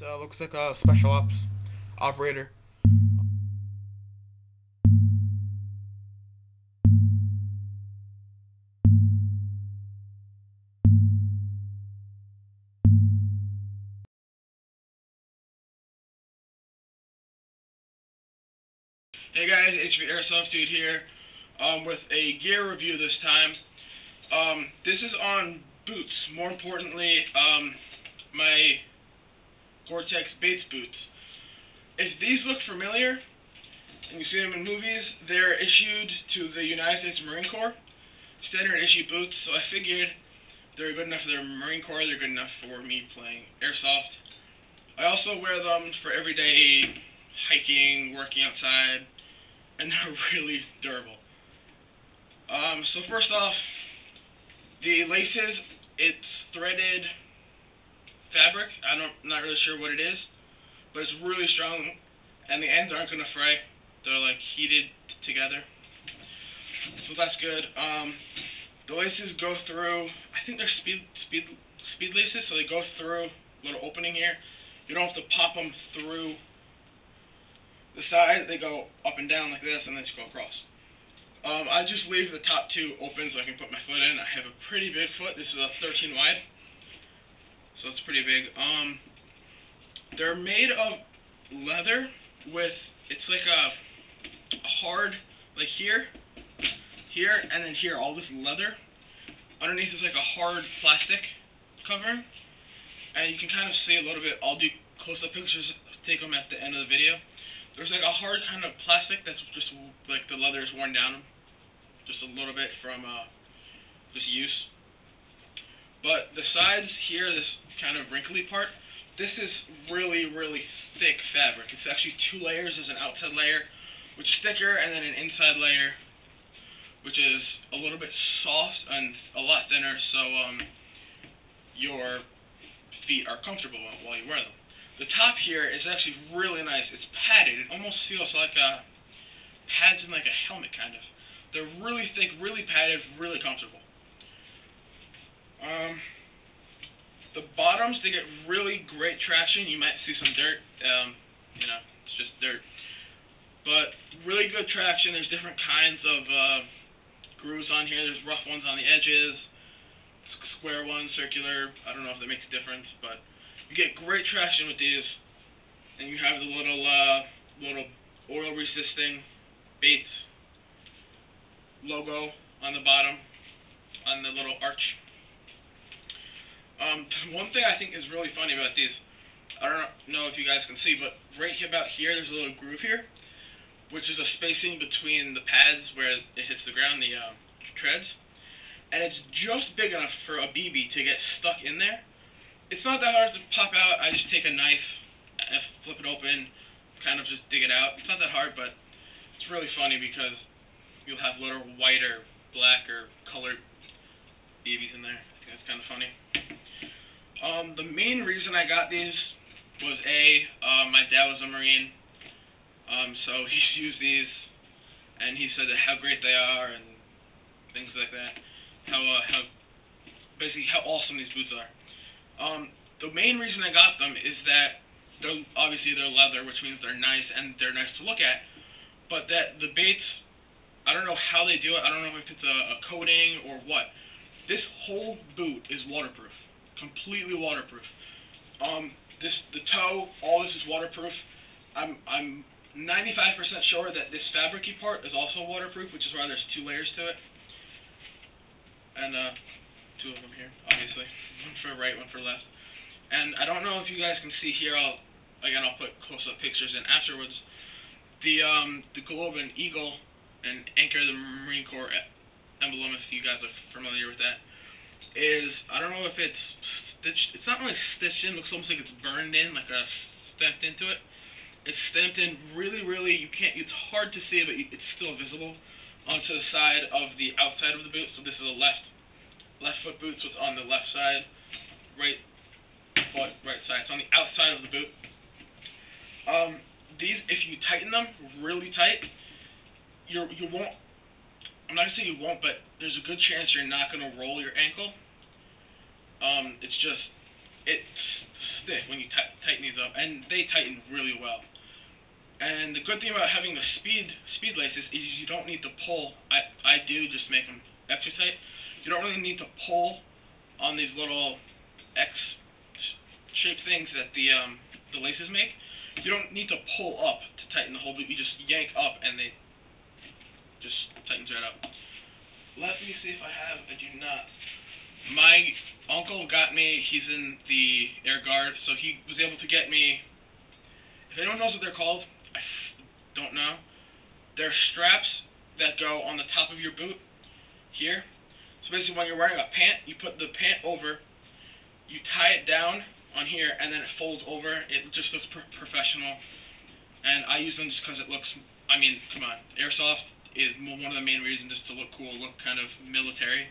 Looks like a special ops operator. Hey guys, HV Airsoft Dude here, with a gear review this time. This is on boots. More importantly, my Gore-Tex Bates boots. If these look familiar, and you see them in movies, they're issued to the United States Marine Corps, standard issue boots, so I figured they're good enough for the Marine Corps, they're good enough for me playing airsoft. I also wear them for everyday hiking, working outside, and they're really durable. So first off, the laces, it's threaded fabric. I'm not really sure what it is, but it's really strong, and the ends aren't going to fray. They're like heated together, so that's good. The laces go through, I think they're speed laces, so they go through a little opening here. You don't have to pop them through the side. They go up and down like this, and then just go across. I just leave the top two open so I can put my foot in. I have a pretty big foot. This is a 13 wide, so it's pretty big. They're made of leather with, it's like a hard, like here, and then here, all this leather. Underneath is like a hard plastic covering, and you can kind of see a little bit. I'll do close-up pictures, take them at the end of the video. There's like a hard kind of plastic that's just like the leather is worn down just a little bit from just use. But the sides here, this kind of wrinkly part, this is really, really thick fabric. It's actually two layers. There's an outside layer, which is thicker, and then an inside layer, which is a little bit soft and a lot thinner, so your feet are comfortable while you wear them. The top here is actually really nice. It's padded. It almost feels like pads in like a helmet, kind of. They're really thick, really padded, really comfortable. The bottoms, they get really great traction. You might see some dirt. It's just dirt. But really good traction. There's different kinds of grooves on here. There's rough ones on the edges, square ones, circular. I don't know if that makes a difference, but you get great traction with these, and you have the little oil-resisting Bates logo on the bottom, on the little arch. One thing I think is really funny about these, I don't know if you guys can see, but right about here, there's a little groove here, which is a spacing between the pads where it hits the ground, the treads, and it's just big enough for a BB to get stuck in there. It's not that hard to pop out. I just take a knife and flip it open, kind of just dig it out. It's not that hard, but it's really funny because you'll have little white or black or colored BBs in there. I think that's kind of funny. The main reason I got these was my dad was a Marine, so he's used these, and he said how great they are and things like that. Basically how awesome these boots are. The main reason I got them is that they're leather, which means they're nice and they're nice to look at, but that the Bates, I don't know how they do it. I don't know if it's a coating or what. This whole boot is waterproof, completely waterproof. The toe, all this is waterproof. I'm 95% sure that this fabricy part is also waterproof, which is why there's two layers to it, and two of them here, obviously, one for right, one for left. And I don't know if you guys can see here. I'll put close-up pictures in afterwards. The globe and eagle and anchor, the Marine Corps emblem, if you guys are familiar with that, is, I don't know if it's stitched. It's not really stitched in. It looks almost like it's burned in, like stamped into it. It's stamped in really, really. It's hard to see, but it's still visible onto the side of the outside of the boot. So this is a left foot boot, so it's on the left side, right foot, right side. It's on the outside of the boot. These, if you tighten them really tight, you won't. I'm not gonna say you won't, but there's a good chance you're not gonna roll your ankle. It's stiff when you tighten these up, and they tighten really well. And the good thing about having the speed laces is you don't need to pull. I do just make them extra tight. You don't really need to pull on these little X-shaped things that the laces make. You don't need to pull up to tighten the whole boot. You just yank up and they just tightens right up. Let me see if I have. I do not. My uncle got me. He's in the Air Guard, so he was able to get me. If anyone knows what they're called, I don't know. They're straps that go on the top of your boot here. So basically, when you're wearing a pant, you put the pant over, you tie it down on here, and then it folds over. It just looks professional, and I use them just because it looks. I mean, come on, airsoft is one of the main reasons just to look cool, look kind of military.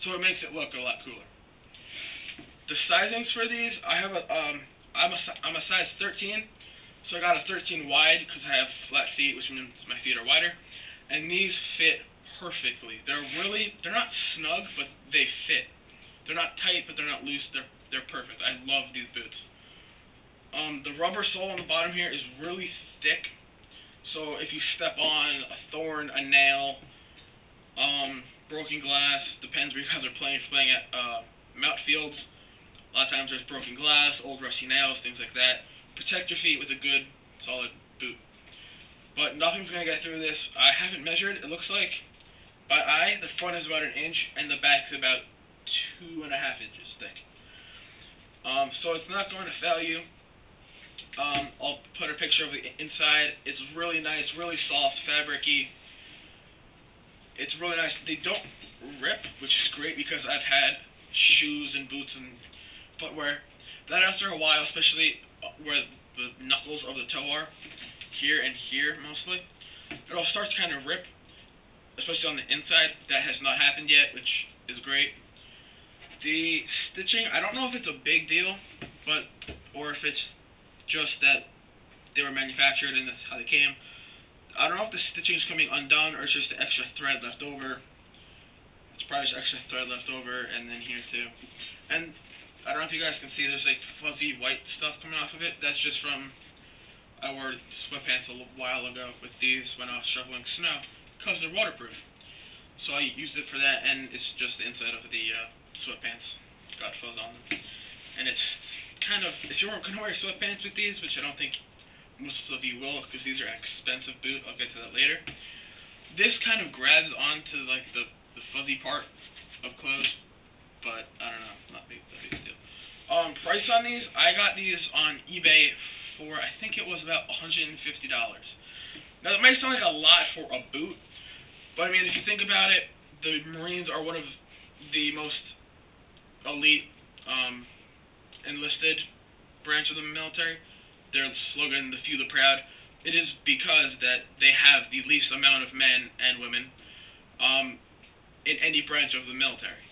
So it makes it look a lot cooler. The sizings for these, I have I'm a size 13, so I got a 13 wide because I have flat feet, which means my feet are wider, and these fit perfectly. They're not snug, but they fit. They're not tight, but they're not loose. They're perfect. I love these boots. The rubber sole on the bottom here is really thick, so if you step on a thorn, a nail, broken glass, depends where you guys are playing. If you're playing at Mount Fields, a lot of times there's broken glass, old rusty nails, things like that. Protect your feet with a good, solid boot. But nothing's going to get through this. I haven't measured. It looks like by eye, the front is about 1 inch, and the back's about 2.5 inches thick. So it's not going to fail you. I'll put a picture of the inside. It's really nice, really soft, fabric-y. It's really nice. They don't rip, which is great because I've had shoes and boots and footwear that after a while, especially where the knuckles of the toe are, here and here mostly, it'll start to kind of rip, especially on the inside. That has not happened yet, which is great. The stitching, I don't know if it's a big deal, or if it's just that they were manufactured and that's how they came. I don't know if the stitching is coming undone or it's just the extra thread left over. It's probably just extra thread left over, and then here too. And I don't know if you guys can see, there's like fuzzy white stuff coming off of it. That's just from, I wore sweatpants a while ago with these when I was shoveling snow because they're waterproof. So I used it for that, and it's just the inside of the sweatpants got fuzz on them. And it's kind of, if you're going to wear sweatpants with these, which I don't think most of you will because these are an expensive boot, I'll get to that later, this kind of grabs onto like the fuzzy part of clothes, but I don't know, not a big deal. Price on these, I got these on eBay for, I think it was about $150. Now, it might sound like a lot for a boot, but I mean, if you think about it, the Marines are one of the most elite enlisted branch of the military. Their slogan, the few, the proud, it is because that they have the least amount of men and women in any branch of the military.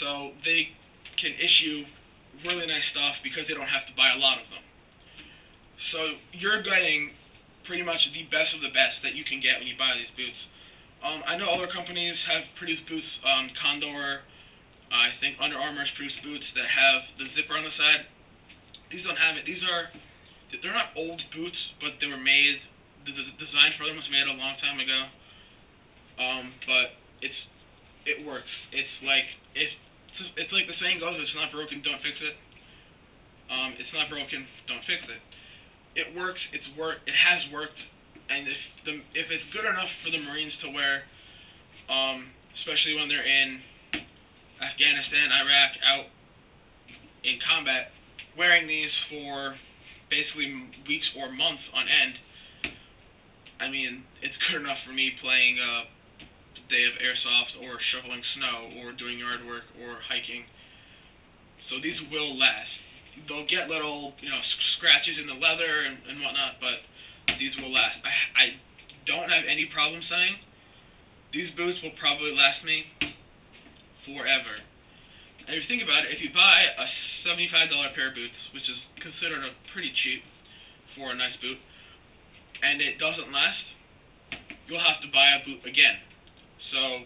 So they can issue really nice stuff because they don't have to buy a lot of them. So you're getting pretty much the best of the best that you can get when you buy these boots. I know other companies have produced boots, Condor, I think Under Armour's produced boots that have the zipper on the side. These don't have it. They're not old boots, but they were made, the design for them was made a long time ago. But it works. It's like the saying goes, it's not broken, don't fix it. It's not broken, don't fix it. It works, it has worked, and if it's good enough for the Marines to wear, especially when they're in Afghanistan, Iraq, out in combat, wearing these for basically weeks or months on end, I mean, it's good enough for me playing a day of airsoft or shoveling snow or doing yard work or hiking. So these will last. They'll get little, scratches in the leather and whatnot, but these will last. I don't have any problem saying these boots will probably last me forever. And if you think about it, if you buy a $75 pair of boots, which is considered pretty cheap for a nice boot, and it doesn't last, you'll have to buy a boot again. So,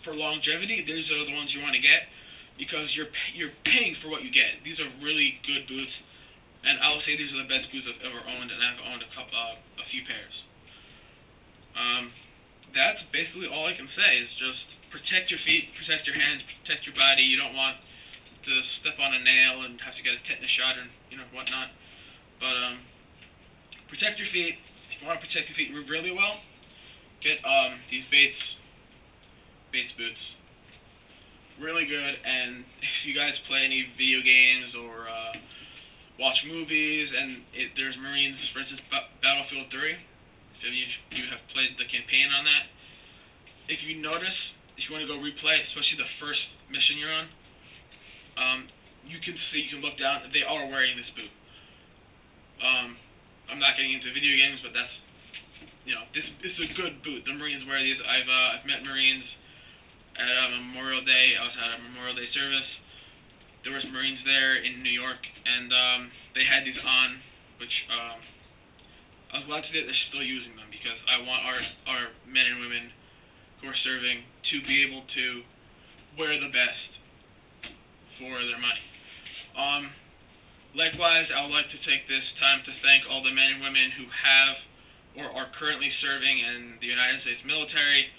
for longevity, these are the ones you want to get. because you're paying for what you get. These are really good boots, and I will say these are the best boots I've ever owned, and I've owned a few pairs. That's basically all I can say. Is just protect your feet, protect your hands, protect your body. You don't want to step on a nail and have to get a tetanus shot or whatnot. But protect your feet. If you want to protect your feet really well, get these Bates boots. Really good. And if you guys play any video games or watch movies, and there's Marines, for instance, Battlefield 3. If you have played the campaign on that, if you notice, if you want to go replay, especially the first mission you're on, you can look down. They are wearing this boot. I'm not getting into video games, but that's this is a good boot. The Marines wear these. I've met Marines at Memorial Day. I was at a Memorial Day service. There was Marines there in New York, and they had these on, which I was glad to see that they're still using them, because I want our men and women who are serving to be able to wear the best for their money. Likewise, I would like to take this time to thank all the men and women who have or are currently serving in the United States military,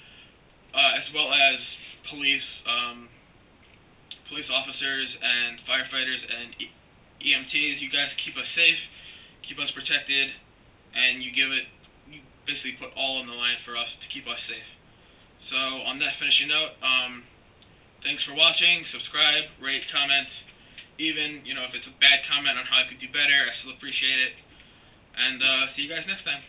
as well as police officers and firefighters and EMTs. You guys keep us safe, keep us protected, and you basically put all on the line for us to keep us safe. So on that finishing note, thanks for watching. Subscribe, rate, comment. Even if it's a bad comment on how I could do better, I still appreciate it. And see you guys next time.